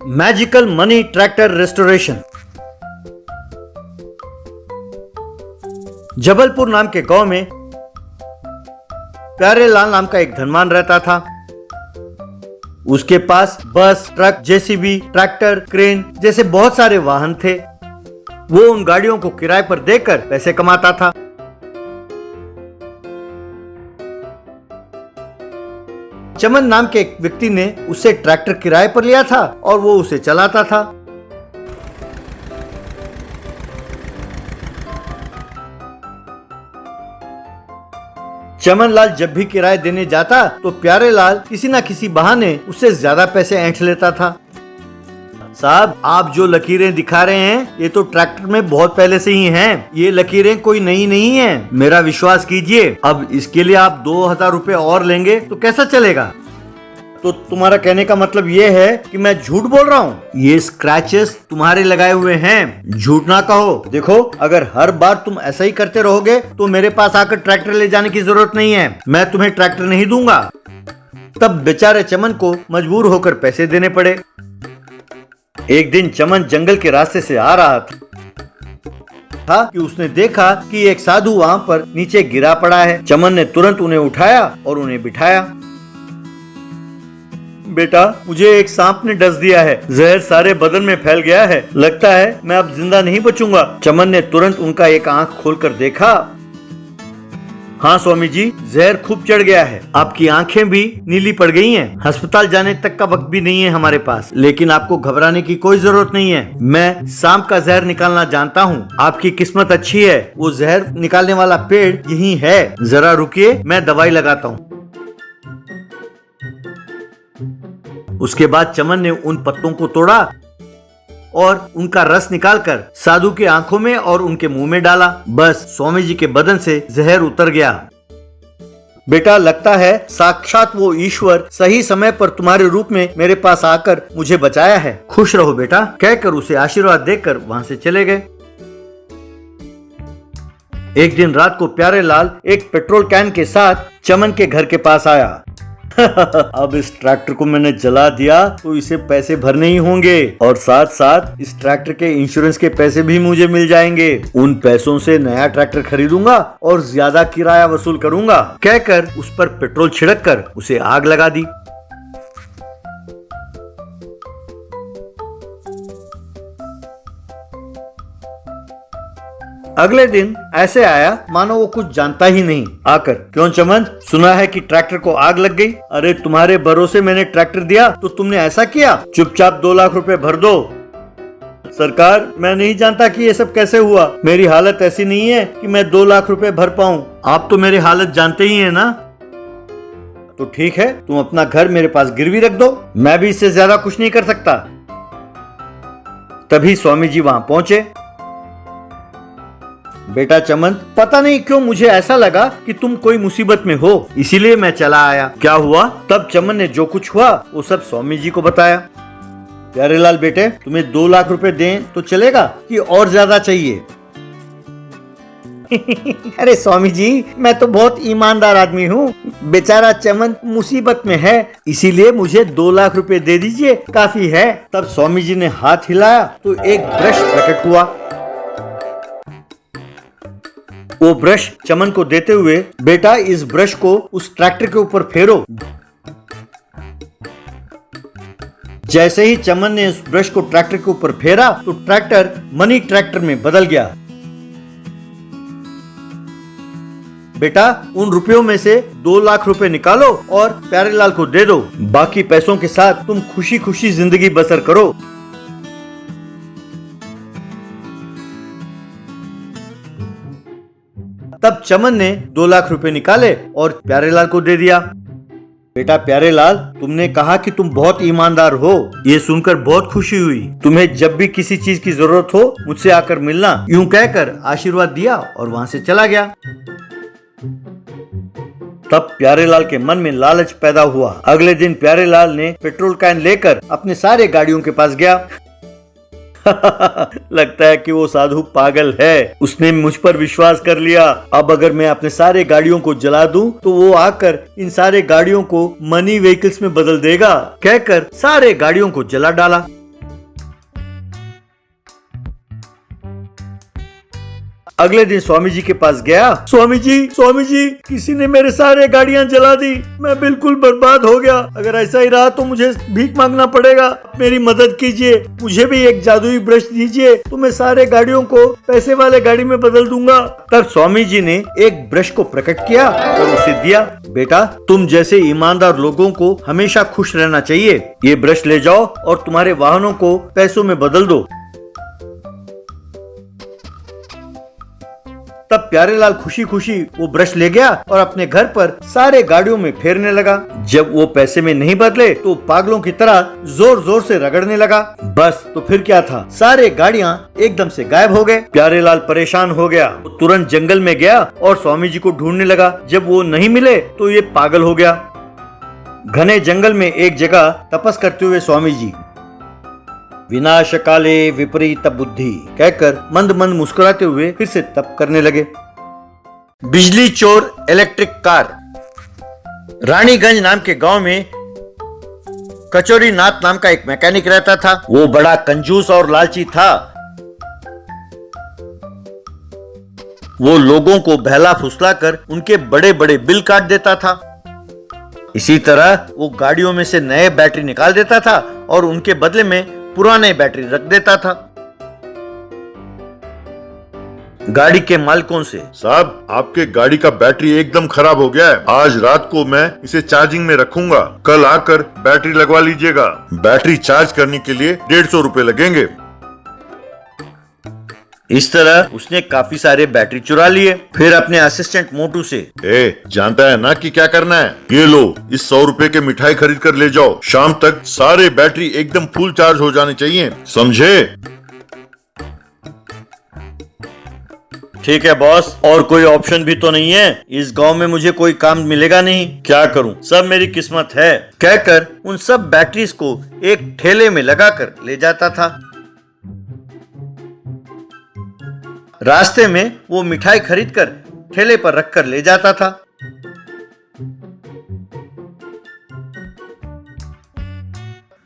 Magical money tractor restoration. Jabalpur नाम के गांव में प्यारेलाल नाम का एक धनवान रहता था। उसके पास बस, ट्रक, जेसीबी, ट्रैक्टर, क्रेन जैसे बहुत सारे वाहन थे। वो उन गाड़ियों को किराए पर देकर पैसे कमाता था। चमन नाम के एक व्यक्ति ने उससे ट्रैक्टर किराए पर लिया था और वो उसे चलाता था। चमनलाल जब भी किराया देने जाता तो प्यारेलाल किसी न किसी बहाने उससे ज्यादा पैसे ऐंठ लेता था। साहब, आप जो लकीरें दिखा रहे हैं ये तो ट्रैक्टर में बहुत पहले से ही हैं। ये लकीरें कोई नई नहीं हैं। मेरा विश्वास कीजिए। अब इसके लिए आप 2000 रुपए और लेंगे तो कैसा चलेगा? तो तुम्हारा कहने का मतलब ये है कि मैं झूठ बोल रहा हूँ? ये स्क्रैचेस तुम्हारे लगाए हुए हैं, झूठ ना कहो। देखो, अगर हर बार तुम ऐसा ही करते रहोगे तो मेरे पास आकर ट्रैक्टर ले जाने की जरूरत नहीं है। मैं तुम्हें ट्रैक्टर नहीं दूंगा। तब बेचारे चमन को मजबूर होकर पैसे देने पड़े। एक दिन चमन जंगल के रास्ते से आ रहा था कि उसने देखा कि एक साधु वहां पर नीचे गिरा पड़ा है। चमन ने तुरंत उन्हें उठाया और उन्हें बिठाया। बेटा, मुझे एक सांप ने डस दिया है। जहर सारे बदन में फैल गया है। लगता है मैं अब जिंदा नहीं बचूंगा। चमन ने तुरंत उनका एक आंख खोलकर देखा। हाँ स्वामी जी, जहर खूब चढ़ गया है। आपकी आंखें भी नीली पड़ गई हैं। अस्पताल जाने तक का वक्त भी नहीं है हमारे पास, लेकिन आपको घबराने की कोई जरूरत नहीं है। मैं सांप का जहर निकालना जानता हूँ। आपकी किस्मत अच्छी है, वो जहर निकालने वाला पेड़ यहीं है। जरा रुकिए, मैं दवाई लगाता हूँ। उसके बाद चमन ने उन पत्तों को तोड़ा और उनका रस निकालकर साधु के आंखों में और उनके मुंह में डाला। बस स्वामी जी के बदन से जहर उतर गया। बेटा, लगता है साक्षात वो ईश्वर सही समय पर तुम्हारे रूप में मेरे पास आकर मुझे बचाया है। खुश रहो बेटा, कहकर उसे आशीर्वाद देकर वहां से चले गए। एक दिन रात को प्यारेलाल एक पेट्रोल कैन के साथ चमन के घर के पास आया। अब इस ट्रैक्टर को मैंने जला दिया तो इसे पैसे भरने ही होंगे और साथ साथ इस ट्रैक्टर के इंश्योरेंस के पैसे भी मुझे मिल जाएंगे। उन पैसों से नया ट्रैक्टर खरीदूंगा और ज्यादा किराया वसूल करूंगा, कहकर उस पर पेट्रोल छिड़क कर उसे आग लगा दी। अगले दिन ऐसे आया मानो वो कुछ जानता ही नहीं। आकर, क्यों चमन, सुना है कि ट्रैक्टर को आग लग गई? अरे तुम्हारे भरोसे मैंने ट्रैक्टर दिया तो तुमने ऐसा किया। चुपचाप 2 लाख रुपए भर दो। सरकार, मैं नहीं जानता कि ये सब कैसे हुआ। मेरी हालत ऐसी नहीं है कि मैं 2 लाख रुपए भर पाऊं। आप तो मेरी हालत जानते ही है ना। तो ठीक है, तुम अपना घर मेरे पास गिरवी रख दो। मैं भी इससे ज्यादा कुछ नहीं कर सकता। तभी स्वामी जी वहां पहुंचे। बेटा चमन, पता नहीं क्यों मुझे ऐसा लगा कि तुम कोई मुसीबत में हो, इसीलिए मैं चला आया। क्या हुआ? तब चमन ने जो कुछ हुआ वो सब स्वामी जी को बताया। प्यारेलाल बेटे, तुम्हें 2 लाख रुपए दें तो चलेगा कि और ज्यादा चाहिए? अरे स्वामी जी, मैं तो बहुत ईमानदार आदमी हूँ। बेचारा चमन मुसीबत में है, इसीलिए मुझे 2 लाख रुपए दे दीजिए, काफी है। तब स्वामी जी ने हाथ हिलाया तो एक ब्रश प्रकट हुआ। वो ब्रश चमन को देते हुए, बेटा इस ब्रश को उस ट्रैक्टर के ऊपर फेरो। जैसे ही चमन ने उस ब्रश को ट्रैक्टर के ऊपर फेरा तो ट्रैक्टर मनी ट्रैक्टर में बदल गया। बेटा, उन रुपयों में से 2 लाख रुपए निकालो और प्यारेलाल को दे दो। बाकी पैसों के साथ तुम खुशी खुशी जिंदगी बसर करो। तब चमन ने 2 लाख रुपए निकाले और प्यारेलाल को दे दिया। बेटा प्यारेलाल, तुमने कहा कि तुम बहुत ईमानदार हो। ये सुनकर बहुत खुशी हुई। तुम्हें जब भी किसी चीज की जरूरत हो मुझसे आकर मिलना, यूं कहकर आशीर्वाद दिया और वहां से चला गया। तब प्यारेलाल के मन में लालच पैदा हुआ। अगले दिन प्यारेलाल ने पेट्रोल कैन लेकर अपने सारे गाड़ियों के पास गया। लगता है कि वो साधु पागल है, उसने मुझ पर विश्वास कर लिया। अब अगर मैं अपने सारे गाड़ियों को जला दूं तो वो आकर इन सारे गाड़ियों को मनी व्हीकल्स में बदल देगा, कहकर सारे गाड़ियों को जला डाला। अगले दिन स्वामी जी के पास गया। स्वामी जी किसी ने मेरे सारे गाड़ियां जला दी, मैं बिल्कुल बर्बाद हो गया। अगर ऐसा ही रहा तो मुझे भीख मांगना पड़ेगा, मेरी मदद कीजिए। मुझे भी एक जादुई ब्रश दीजिए तो मैं सारे गाड़ियों को पैसे वाले गाड़ी में बदल दूंगा। तब स्वामी जी ने एक ब्रश को प्रकट किया और उसे दिया। बेटा, तुम जैसे ईमानदार लोगों को हमेशा खुश रहना चाहिए। ये ब्रश ले जाओ और तुम्हारे वाहनों को पैसों में बदल दो। तब प्यारेलाल खुशी खुशी वो ब्रश ले गया और अपने घर पर सारे गाड़ियों में फेरने लगा। जब वो पैसे में नहीं बदले तो पागलों की तरह जोर जोर से रगड़ने लगा। बस तो फिर क्या था, सारे गाड़ियां एकदम से गायब हो गए। प्यारेलाल परेशान हो गया, वो तुरंत जंगल में गया और स्वामी जी को ढूंढने लगा। जब वो नहीं मिले तो ये पागल हो गया। घने जंगल में एक जगह तपस करते हुए स्वामी जी विनाश काले विपरीत बुद्धि कहकर मंद मंद मुस्कुराते हुए फिर से तप करने लगे। बिजली चोर इलेक्ट्रिक कार। रानीगंज नाम के गांव में कचोरी नाथ नाम का एक मैकेनिक रहता था। वो बड़ा कंजूस और लालची था। वो लोगों को बहला फुसलाकर उनके बड़े बड़े बिल काट देता था। इसी तरह वो गाड़ियों में से नए बैटरी निकाल देता था और उनके बदले में पुराने बैटरी रख देता था। गाड़ी के मालिकों से, साहब आपके गाड़ी का बैटरी एकदम खराब हो गया है, आज रात को मैं इसे चार्जिंग में रखूंगा, कल आकर बैटरी लगवा लीजिएगा। बैटरी चार्ज करने के लिए 150 रुपए लगेंगे। इस तरह उसने काफी सारे बैटरी चुरा लिए। फिर अपने असिस्टेंट मोटू से, जानता है ना कि क्या करना है, ये लो इस 100 रुपए के मिठाई खरीद कर ले जाओ, शाम तक सारे बैटरी एकदम फुल चार्ज हो जाने चाहिए, समझे? ठीक है बॉस, और कोई ऑप्शन भी तो नहीं है, इस गांव में मुझे कोई काम मिलेगा नहीं, क्या करूं, सब मेरी किस्मत है, कहकर उन सब बैटरीज को एक ठेले में लगाकर ले जाता था। रास्ते में वो मिठाई खरीदकर ठेले पर रखकर ले जाता था।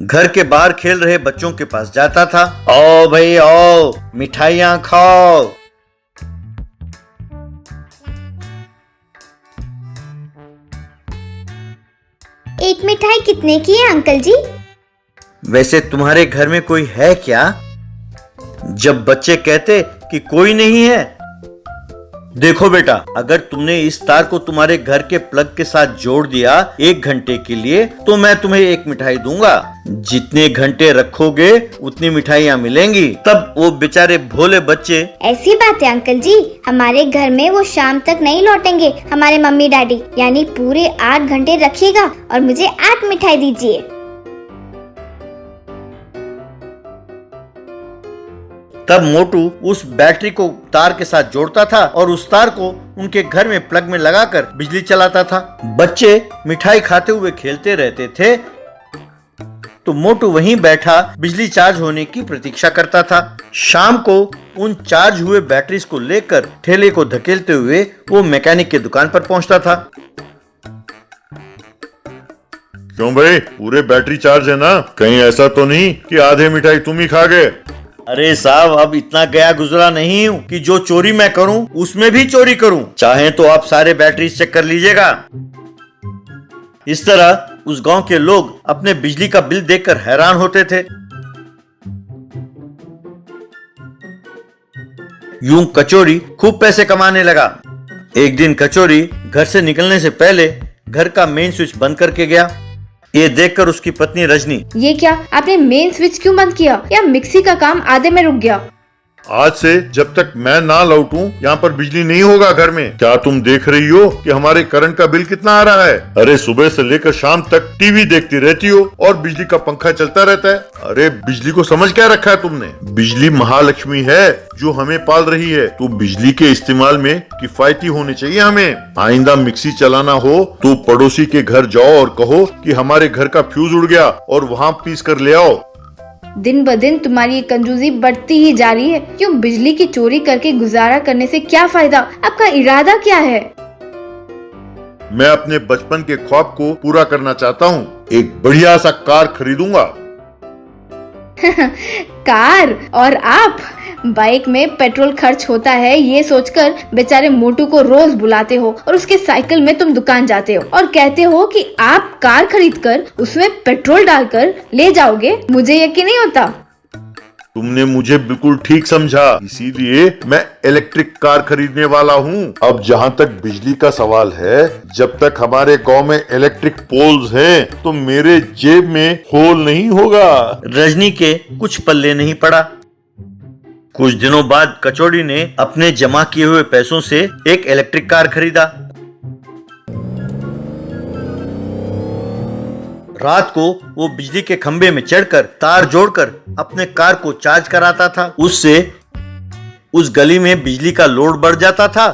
घर के बाहर खेल रहे बच्चों के पास जाता था। आओ भाई आओ, मिठाइयां खाओ। एक मिठाई कितने की है अंकल जी? वैसे तुम्हारे घर में कोई है क्या? जब बच्चे कहते कि कोई नहीं है। देखो बेटा, अगर तुमने इस तार को तुम्हारे घर के प्लग के साथ जोड़ दिया 1 घंटे के लिए तो मैं तुम्हें एक मिठाई दूंगा। जितने घंटे रखोगे उतनी मिठाइयाँ मिलेंगी। तब वो बेचारे भोले बच्चे, ऐसी बात है अंकल जी, हमारे घर में वो शाम तक नहीं लौटेंगे, हमारे मम्मी डैडी, यानी पूरे 8 घंटे रखिएगा और मुझे 8 मिठाई दीजिए। तब मोटू उस बैटरी को तार के साथ जोड़ता था और उस तार को उनके घर में प्लग में लगाकर बिजली चलाता था। बच्चे मिठाई खाते हुए खेलते रहते थे तो मोटू वहीं बैठा बिजली चार्ज होने की प्रतीक्षा करता था। शाम को उन चार्ज हुए बैटरीज को लेकर ठेले को धकेलते हुए वो मैकेनिक के दुकान पर पहुंचता था। क्यों भाई, पूरे बैटरी चार्ज है ना? कहीं ऐसा तो नहीं कि आधे मिठाई तुम ही खा गए? अरे साहब, अब इतना गया गुजरा नहीं हूँ कि जो चोरी मैं करूँ उसमें भी चोरी करूँ। चाहे तो आप सारे बैटरी चेक कर लीजिएगा। इस तरह उस गांव के लोग अपने बिजली का बिल देखकर हैरान होते थे। यूं कचोरी खूब पैसे कमाने लगा। एक दिन कचोरी घर से निकलने से पहले घर का मेन स्विच बंद करके गया। ये देखकर उसकी पत्नी रजनी, ये क्या, आपने मेन स्विच क्यों बंद किया? या मिक्सी का काम आधे में रुक गया? आज से जब तक मैं ना लौटूं यहाँ पर बिजली नहीं होगा घर में। क्या तुम देख रही हो कि हमारे करंट का बिल कितना आ रहा है? अरे सुबह से लेकर शाम तक टीवी देखती रहती हो और बिजली का पंखा चलता रहता है। अरे बिजली को समझ क्या रखा है तुमने? बिजली महालक्ष्मी है जो हमें पाल रही है। तो बिजली के इस्तेमाल में किफायती होने चाहिए हमें। आइंदा मिक्सी चलाना हो तो पड़ोसी के घर जाओ और कहो कि हमारे घर का फ्यूज उड़ गया और वहाँ पीस कर ले आओ। दिन ब दिन तुम्हारी ये कंजूसी बढ़ती ही जा रही है। क्यों, बिजली की चोरी करके गुजारा करने से क्या फायदा? आपका इरादा क्या है? मैं अपने बचपन के ख्वाब को पूरा करना चाहता हूँ। एक बढ़िया सा कार खरीदूंगा। कार और आप बाइक में पेट्रोल खर्च होता है ये सोचकर बेचारे मोटू को रोज बुलाते हो और उसके साइकिल में तुम दुकान जाते हो और कहते हो कि आप कार खरीदकर उसमें पेट्रोल डालकर ले जाओगे। मुझे यकीन नहीं होता। तुमने मुझे बिल्कुल ठीक समझा, इसीलिए मैं इलेक्ट्रिक कार खरीदने वाला हूँ। अब जहाँ तक बिजली का सवाल है, जब तक हमारे गांव में इलेक्ट्रिक पोल्स हैं, तो मेरे जेब में होल नहीं होगा। रजनी के कुछ पल्ले नहीं पड़ा। कुछ दिनों बाद कचौड़ी ने अपने जमा किए हुए पैसों से एक इलेक्ट्रिक कार खरीदा। रात को वो बिजली के खंभे में चढ़कर तार जोड़कर अपने कार को चार्ज कराता था। उससे उस गली में बिजली का लोड बढ़ जाता था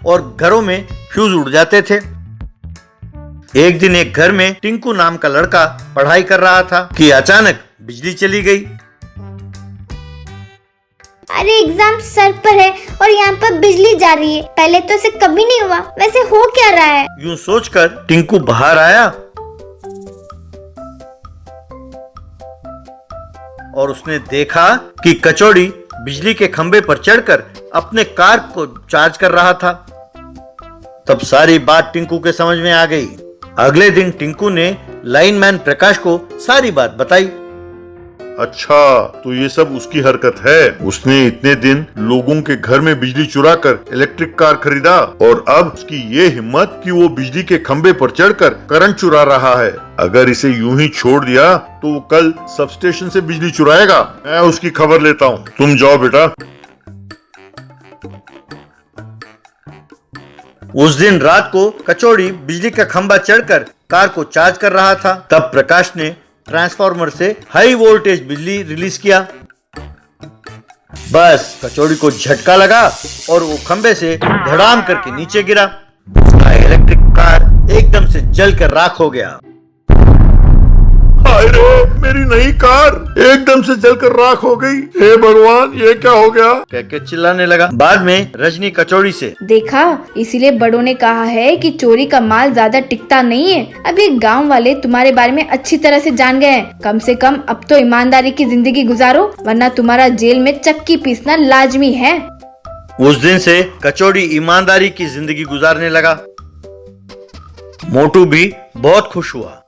और घरों में फ्यूज उड़ जाते थे। एक दिन एक घर में टिंकू नाम का लड़का पढ़ाई कर रहा था कि अचानक बिजली चली गई। अरे एग्जाम सर पर है और यहाँ पर बिजली जा रही है, पहले तो ऐसे कभी नहीं हुआ, वैसे हो क्या रहा है? यूं सोचकर टिंकू बाहर आया और उसने देखा कि कचौड़ी बिजली के खंभे पर चढ़कर अपने कार को चार्ज कर रहा था। तब सारी बात टिंकू के समझ में आ गई। अगले दिन टिंकू ने लाइनमैन प्रकाश को सारी बात बताई। अच्छा, तो ये सब उसकी हरकत है। उसने इतने दिन लोगों के घर में बिजली चुरा कर इलेक्ट्रिक कार खरीदा और अब उसकी ये हिम्मत कि वो बिजली के खंभे पर चढ़कर करंट चुरा रहा है। अगर इसे यूं ही छोड़ दिया तो वो कल सब स्टेशन से बिजली चुराएगा। मैं उसकी खबर लेता हूँ, तुम जाओ बेटा। उस दिन रात को कचौड़ी बिजली का खंभा चढ़कर कार को चार्ज कर रहा था। तब प्रकाश ने ट्रांसफार्मर से हाई वोल्टेज बिजली रिलीज किया। बस कचौड़ी को झटका लगा और वो खंबे से धड़ाम करके नीचे गिरा। उसका इलेक्ट्रिक कार एकदम से जलकर राख हो गया। हाय रे, मेरी नई कार एकदम से जलकर राख हो गई। हे भगवान, ये क्या हो गया? कह के चिल्लाने लगा। बाद में रजनी कचौड़ी से, देखा, इसीलिए बड़ों ने कहा है कि चोरी का माल ज्यादा टिकता नहीं है। अब ये गाँव वाले तुम्हारे बारे में अच्छी तरह से जान गए हैं। कम से कम अब तो ईमानदारी की जिंदगी गुजारो, वरना तुम्हारा जेल में चक्की पीसना लाजमी है। उस दिन से कचौड़ी ईमानदारी की जिंदगी गुजारने लगा। मोटू भी बहुत खुश हुआ।